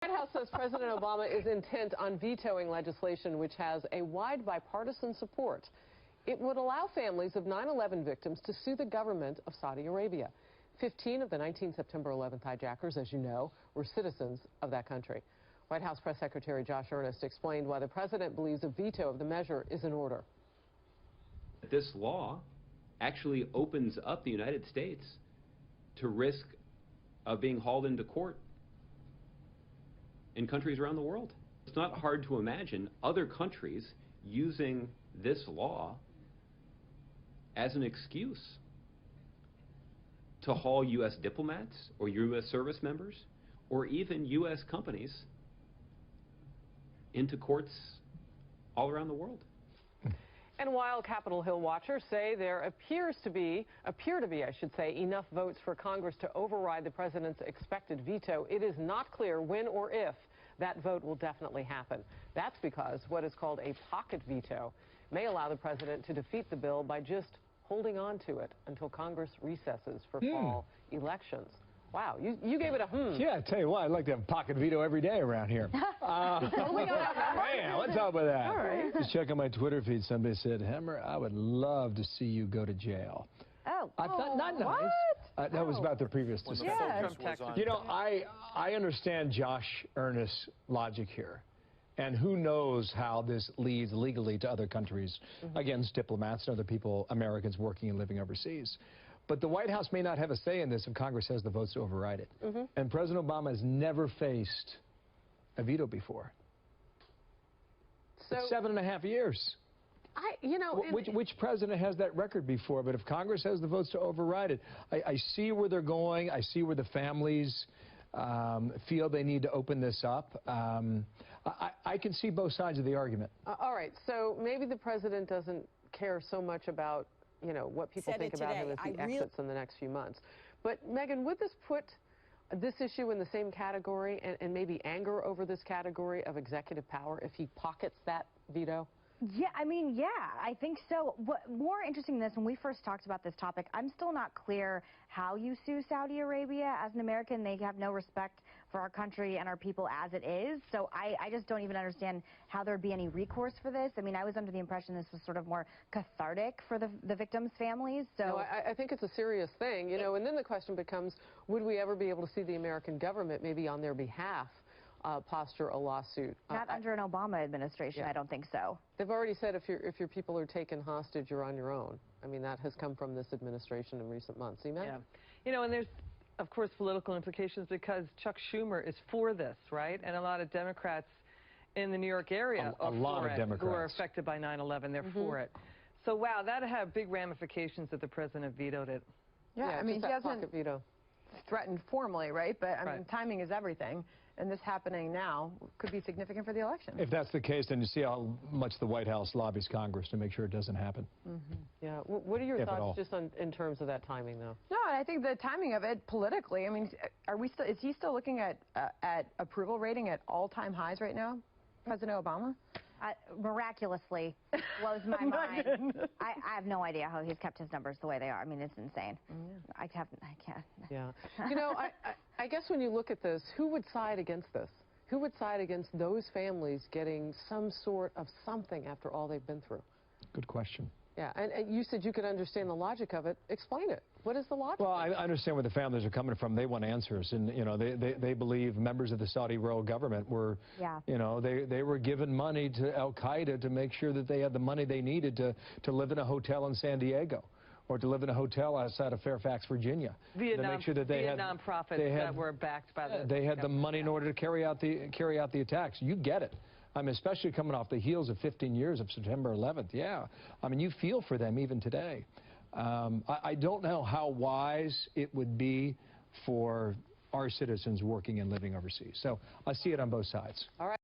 The White House says President Obama is intent on vetoing legislation which has a wide bipartisan support. It would allow families of 9/11 victims to sue the government of Saudi Arabia. 15 of the 19 September 11th hijackers, as you know, were citizens of that country. White House Press Secretary Josh Earnest explained why the president believes a veto of the measure is in order. This law actually opens up the United States to risk of being hauled into court in countries around the world. It's not hard to imagine other countries using this law as an excuse to haul U.S. diplomats or U.S. service members or even U.S. companies into courts all around the world. And while Capitol Hill watchers say there appear to be, enough votes for Congress to override the president's expected veto, it is not clear when or if that vote will definitely happen. That's because what is called a pocket veto may allow the president to defeat the bill by just holding on to it until Congress recesses for fall elections. Wow, you gave it a Yeah, I tell you what, I'd like to have a pocket veto every day around here. Man, let's talk about that. All right. Just checking my Twitter feed, somebody said, Hammer, I would love to see you go to jail. Oh, I thought, not nice. What? That was about the previous discussion. Yes. You know, I understand Josh Earnest's logic here. And who knows how this leads legally to other countries against diplomats and other people, Americans working and living overseas. But the White House may not have a say in this if Congress has the votes to override it. And President Obama has never faced a veto before. So, it's 7.5 years. Which president has that record before? But if Congress has the votes to override it, I see where they're going. I see where the families feel they need to open this up. I can see both sides of the argument. All right, so maybe the president doesn't care so much about, you know, what people think about him as he exits in the next few months. But, Megan, would this put this issue in the same category and maybe anger over this category of executive power if he pockets that veto? Yeah, I mean, yeah, I think so. What more interesting than this, when we first talked about this topic, I'm still not clear how you sue Saudi Arabia. As an American, they have no respect for our country and our people as it is. So I just don't even understand how there would be any recourse for this. I mean, I was under the impression this was sort of more cathartic for the victims' families. So no, I think it's a serious thing, you know, and then the question becomes, would we ever be able to see the American government maybe on their behalf posture a lawsuit? Not under an Obama administration, I don't think so. They've already said if your people are taken hostage, you're on your own. I mean, that has come from this administration in recent months. Yeah. You know, and there's, of course, political implications because Chuck Schumer is for this, right? And a lot of Democrats in the New York area a lot of Democrats who are affected by 9/11, they're for it. So, wow, that'd have big ramifications if the president vetoed it. Yeah, I mean, he hasn't veto. threatened formally, right? But, I mean, timing is everything. And this happening now could be significant for the election. If that's the case, then you see how much the White House lobbies Congress to make sure it doesn't happen. Yeah. What are your thoughts just in terms of that timing, though? No, and I think the timing of it politically, I mean, is he still looking at approval rating at all-time highs right now, President Obama? Miraculously blows my mind. I have no idea how he's kept his numbers the way they are. I mean, it's insane. I can't. Yeah. You know, I guess when you look at this, who would side against this? Who would side against those families getting some sort of something after all they've been through? Good question. Yeah, and you said you could understand the logic of it. Explain it. What is the logic? Well, I understand where the families are coming from. They want answers, and you know, they believe members of the Saudi royal government were, you know, they were given money to Al Qaeda to make sure that they had the money they needed to live in a hotel in San Diego, or to live in a hotel outside of Fairfax, Virginia. To make sure that they had nonprofits that were backed by the. They had the money in order to carry out the attacks. You get it. I mean, especially coming off the heels of 15 years of September 11th. Yeah, I mean, you feel for them even today. I don't know how wise it would be for our citizens working and living overseas. So I see it on both sides. All right.